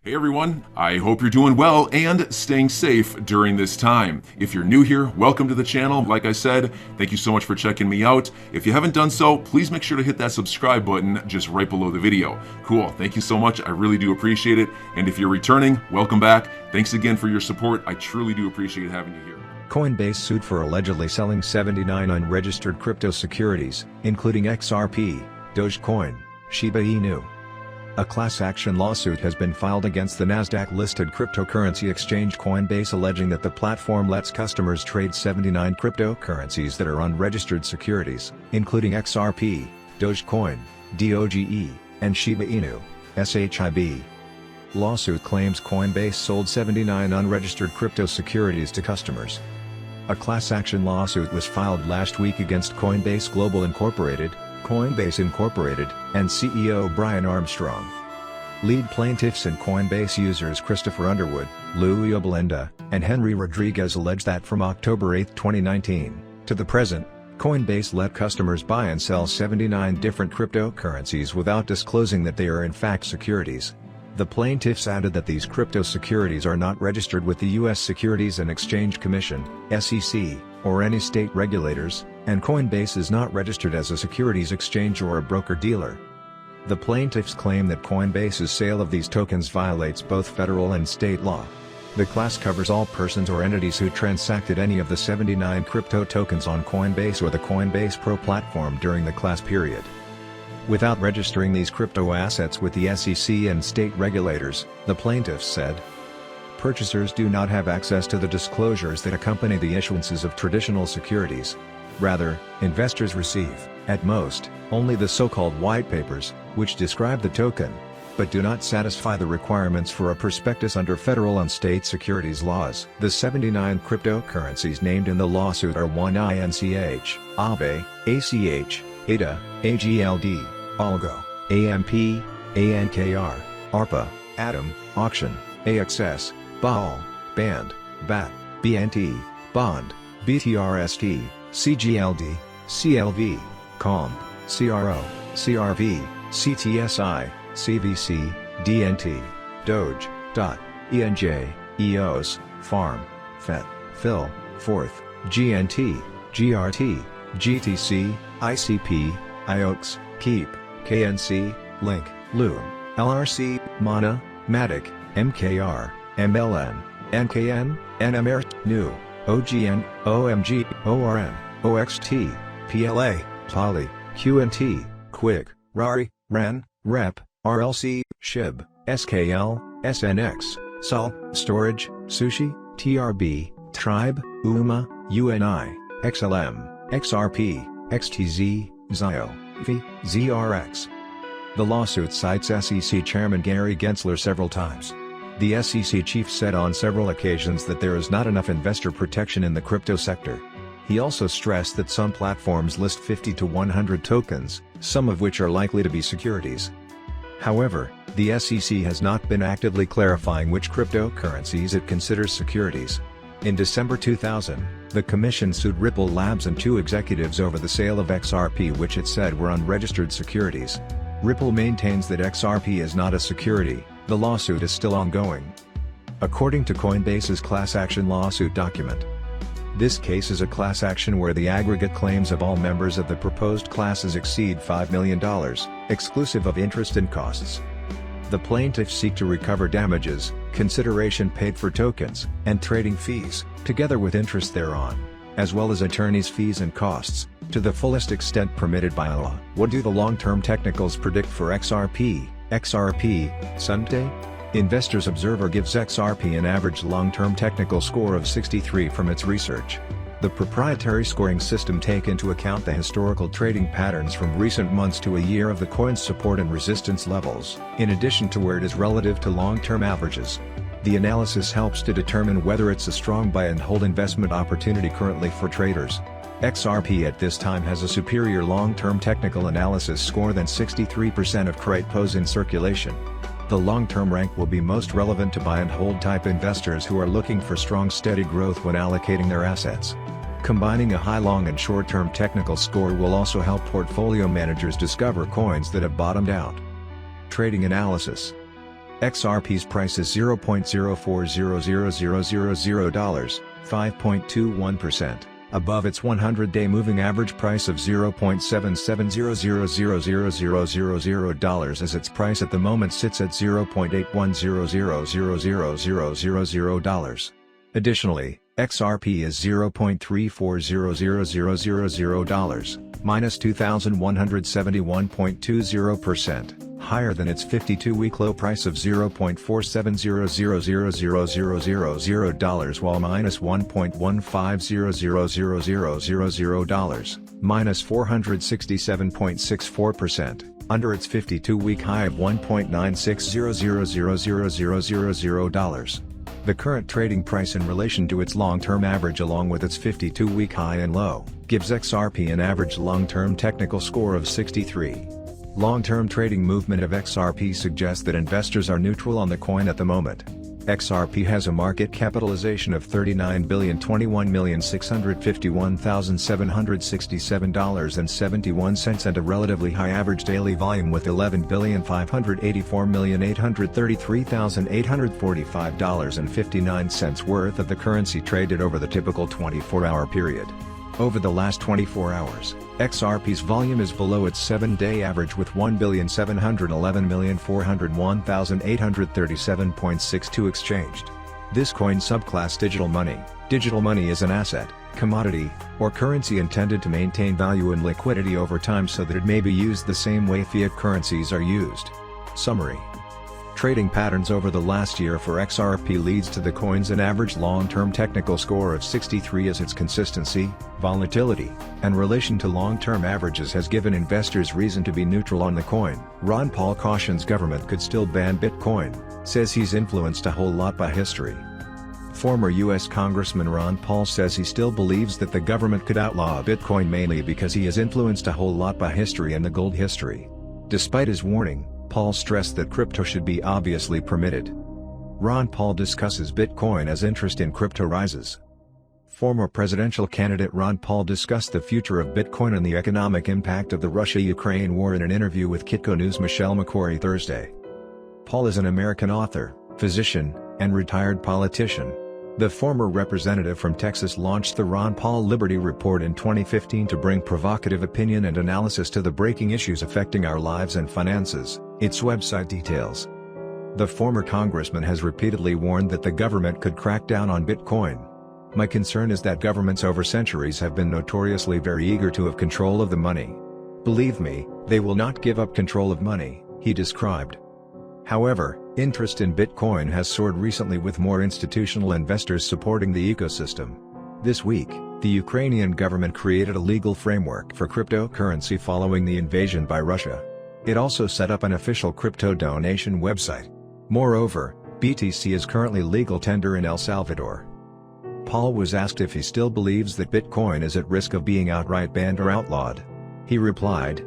Hey everyone, I hope you're doing well and staying safe during this time. If you're new here, welcome to the channel. Like I said, thank you so much for checking me out. If you haven't done so, please make sure to hit that subscribe button just right below the video. Cool, thank you so much. I really do appreciate it. And if you're returning, welcome back. Thanks again for your support. I truly do appreciate having you here. Coinbase sued for allegedly selling 79 unregistered crypto securities, including XRP, Dogecoin, Shiba Inu. A class action lawsuit has been filed against the Nasdaq-listed cryptocurrency exchange Coinbase, alleging that the platform lets customers trade 79 cryptocurrencies that are unregistered securities, including XRP, Dogecoin, DOGE, and Shiba Inu, SHIB. Lawsuit claims Coinbase sold 79 unregistered crypto securities to customers. A class action lawsuit was filed last week against Coinbase Global Incorporated, Coinbase Incorporated, and CEO Brian Armstrong. Lead plaintiffs and Coinbase users Christopher Underwood, Louis Oblenda, and Henry Rodriguez allege that from October 8, 2019, to the present, Coinbase let customers buy and sell 79 different cryptocurrencies without disclosing that they are in fact securities. The plaintiffs added that these crypto securities are not registered with the U.S. Securities and Exchange Commission, SEC, or any state regulators, and Coinbase is not registered as a securities exchange or a broker-dealer. The plaintiffs claim that Coinbase's sale of these tokens violates both federal and state law. The class covers all persons or entities who transacted any of the 79 crypto tokens on Coinbase or the Coinbase Pro platform during the class period. Without registering these crypto assets with the SEC and state regulators, the plaintiffs said, purchasers do not have access to the disclosures that accompany the issuances of traditional securities. Rather, investors receive, at most, only the so-called white papers, which describe the token, but do not satisfy the requirements for a prospectus under federal and state securities laws. The 79 cryptocurrencies named in the lawsuit are 1INCH, AAVE, ACH, ADA, AGLD, Algo, AMP, ANKR, ARPA, Atom, Auction, AXS, BAL, BAND, BAT, BNT, BOND, BTRST, CGLD, CLV, COMP, CRO, CRV, CTSI, CVC, DNT, Doge, DOT, ENJ, EOS, FARM, FET, FIL, FORTH, GNT, GRT, GTC, ICP, IOX, KEEP, KNC, Link, Loom, LRC, MANA, MATIC, MKR, MLN, NKN, NMR, NU, OGN, OMG, ORN, OXT, PLA, Poly, QNT, Quick, RARI, REN, REP, RLC, SHIB, SKL, SNX, SOL, Storage, Sushi, TRB, Tribe, UMA, UNI, XLM, XRP, XTZ, ZIO, V, ZRX. The lawsuit cites SEC Chairman Gary Gensler several times. The SEC chief said on several occasions that there is not enough investor protection in the crypto sector. He also stressed that some platforms list 50 to 100 tokens, some of which are likely to be securities. However, the SEC has not been actively clarifying which cryptocurrencies it considers securities. In December 2000, the commission sued Ripple Labs and two executives over the sale of XRP, which it said were unregistered securities. Ripple maintains that XRP is not a security. The lawsuit is still ongoing. According to Coinbase's class action lawsuit document, this case is a class action where the aggregate claims of all members of the proposed classes exceed $5 million, exclusive of interest and costs. The plaintiffs seek to recover damages, consideration paid for tokens, and trading fees, together with interest thereon, as well as attorneys' fees and costs, to the fullest extent permitted by law. What do the long-term technicals predict for XRP, Sunday? Investors Observer gives XRP an average long-term technical score of 63 from its research. The proprietary scoring system takes into account the historical trading patterns from recent months to a year of the coin's support and resistance levels, in addition to where it is relative to long-term averages. The analysis helps to determine whether it's a strong buy and hold investment opportunity currently for traders. XRP at this time has a superior long-term technical analysis score than 63% of cryptos in circulation. The long-term rank will be most relevant to buy and hold type investors who are looking for strong steady growth when allocating their assets. Combining a high long and short-term technical score will also help portfolio managers discover coins that have bottomed out. Trading analysis. XRP's price is $0.040000, 5.21%, above its 100-day moving average price of $0.77000000 as its price at the moment sits at $0.81000000. Additionally, XRP is $0.340000, minus 2,171.20%, higher than its 52-week low price of $0.47000000, while minus 1.15000000, minus 467.64%, under its 52-week high of $1.96000000. The current trading price in relation to its long-term average along with its 52-week high and low, gives XRP an average long-term technical score of 63. Long-term trading movement of XRP suggests that investors are neutral on the coin at the moment. XRP has a market capitalization of $39,021,651,767.71 and a relatively high average daily volume with $11,584,833,845.59 worth of the currency traded over the typical 24-hour period. Over the last 24 hours, XRP's volume is below its 7-day average with 1,711,401,837.62 exchanged. This coin subclass digital money is an asset, commodity, or currency intended to maintain value and liquidity over time so that it may be used the same way fiat currencies are used. Summary. Trading patterns over the last year for XRP leads to the coin's an average long-term technical score of 63 as its consistency, volatility, and relation to long-term averages has given investors reason to be neutral on the coin. Ron Paul cautions government could still ban Bitcoin, says he's influenced a whole lot by history. Former U.S. Congressman Ron Paul says he still believes that the government could outlaw Bitcoin mainly because he is influenced a whole lot by history and the gold history. Despite his warning, Paul stressed that crypto should be obviously permitted. Ron Paul discusses Bitcoin as interest in crypto rises. Former presidential candidate Ron Paul discussed the future of Bitcoin and the economic impact of the Russia-Ukraine war in an interview with Kitco News' Michelle McQuarrie Thursday. Paul is an American author, physician, and retired politician. The former representative from Texas launched the Ron Paul Liberty Report in 2015 to bring provocative opinion and analysis to the breaking issues affecting our lives and finances, its website details. The former congressman has repeatedly warned that the government could crack down on Bitcoin. My concern is that governments over centuries have been notoriously very eager to have control of the money. Believe me, they will not give up control of money, he described. However, interest in Bitcoin has soared recently with more institutional investors supporting the ecosystem. This week, the Ukrainian government created a legal framework for cryptocurrency following the invasion by Russia. It also set up an official crypto donation website. Moreover, BTC is currently legal tender in El Salvador. Paul was asked if he still believes that Bitcoin is at risk of being outright banned or outlawed. He replied,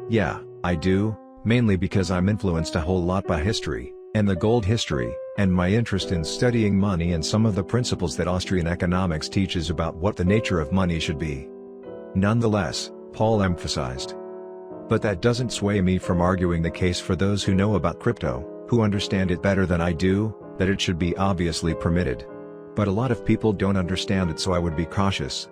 "Yeah, I do, mainly because I'm influenced a whole lot by history, and the gold history, and my interest in studying money and some of the principles that Austrian economics teaches about what the nature of money should be." Nonetheless, Paul emphasized, "But that doesn't sway me from arguing the case for those who know about crypto, who understand it better than I do, that it should be obviously permitted. But a lot of people don't understand it, so I would be cautious."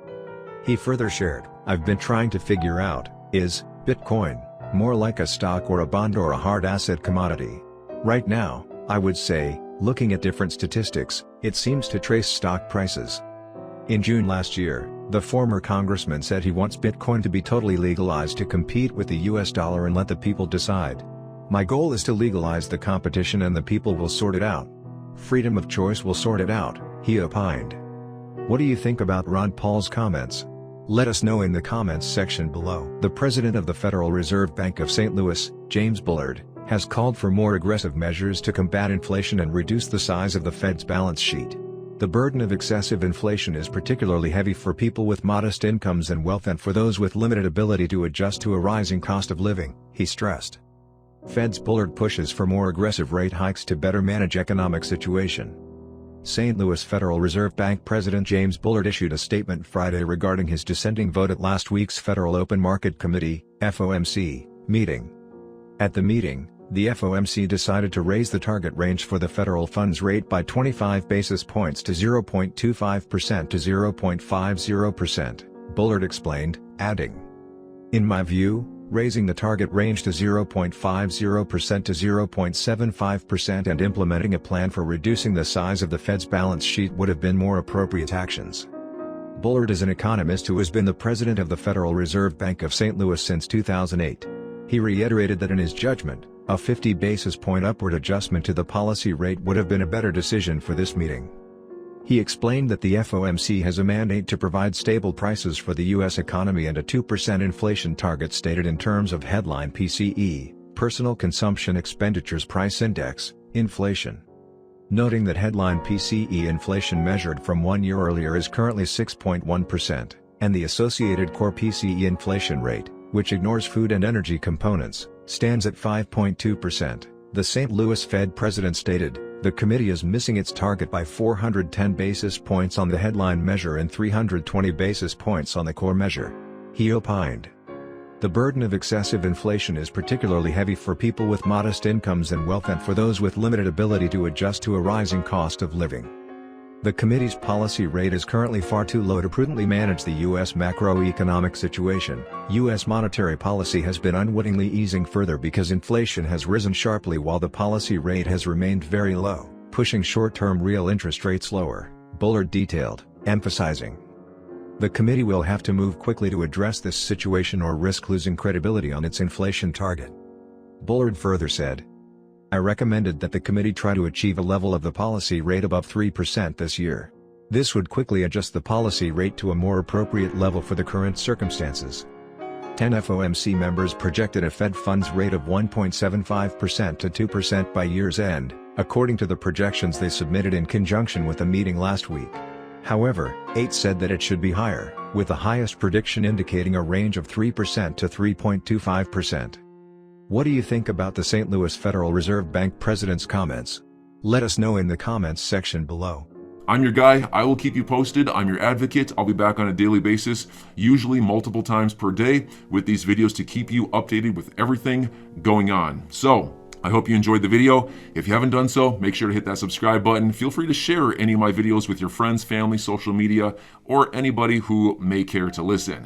He further shared, "I've been trying to figure out, is Bitcoin more like a stock or a bond or a hard asset commodity? Right now, I would say, looking at different statistics, it seems to trace stock prices." In June last year, the former congressman said he wants Bitcoin to be totally legalized to compete with the US dollar and let the people decide. "My goal is to legalize the competition and the people will sort it out. Freedom of choice will sort it out," he opined. What do you think about Ron Paul's comments? Let us know in the comments section below. The president of the Federal Reserve Bank of St. Louis, James Bullard, has called for more aggressive measures to combat inflation and reduce the size of the Fed's balance sheet. The burden of excessive inflation is particularly heavy for people with modest incomes and wealth and for those with limited ability to adjust to a rising cost of living, he stressed. Fed's Bullard pushes for more aggressive rate hikes to better manage economic situation. St. Louis Federal Reserve Bank President James Bullard issued a statement Friday regarding his dissenting vote at last week's Federal Open Market Committee (FOMC) meeting. At the meeting, The FOMC decided to raise the target range for the federal funds rate by 25 basis points to 0.25% to 0.50%, Bullard explained, adding, "In my view, raising the target range to 0.50% to 0.75% and implementing a plan for reducing the size of the Fed's balance sheet would have been more appropriate actions." Bullard is an economist who has been the president of the Federal Reserve Bank of St. Louis since 2008. He reiterated that in his judgment, a 50 basis point upward adjustment to the policy rate would have been a better decision for this meeting. He explained that the FOMC has a mandate to provide stable prices for the U.S. economy and a 2% inflation target stated in terms of headline PCE, Personal Consumption Expenditures Price Index, inflation. Noting that headline PCE inflation measured from 1 year earlier is currently 6.1%, and the associated core PCE inflation rate, which ignores food and energy components, stands at 5.2%, the St. Louis Fed president stated, "The committee is missing its target by 410 basis points on the headline measure and 320 basis points on the core measure." He opined, "The burden of excessive inflation is particularly heavy for people with modest incomes and wealth and for those with limited ability to adjust to a rising cost of living. The committee's policy rate is currently far too low to prudently manage the U.S. macroeconomic situation. U.S. monetary policy has been unwittingly easing further because inflation has risen sharply while the policy rate has remained very low, pushing short-term real interest rates lower," Bullard detailed, emphasizing, "The committee will have to move quickly to address this situation or risk losing credibility on its inflation target." Bullard further said, "I recommended that the committee try to achieve a level of the policy rate above 3% this year. This would quickly adjust the policy rate to a more appropriate level for the current circumstances." 10 FOMC members projected a Fed funds rate of 1.75% to 2% by year's end, according to the projections they submitted in conjunction with a meeting last week. However, 8 said that it should be higher, with the highest prediction indicating a range of 3% to 3.25%. What do you think about the St. Louis Federal Reserve Bank president's comments? Let us know in the comments section below. I'm your guy. I will keep you posted. I'm your advocate. I'll be back on a daily basis, usually multiple times per day, with these videos to keep you updated with everything going on. So, I hope you enjoyed the video. If you haven't done so, make sure to hit that subscribe button. Feel free to share any of my videos with your friends, family, social media, or anybody who may care to listen.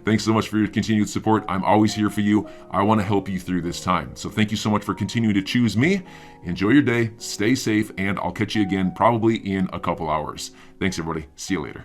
Thanks so much for your continued support. I'm always here for you. I want to help you through this time. So thank you so much for continuing to choose me. Enjoy your day, stay safe, and I'll catch you again probably in a couple hours. Thanks, everybody. See you later.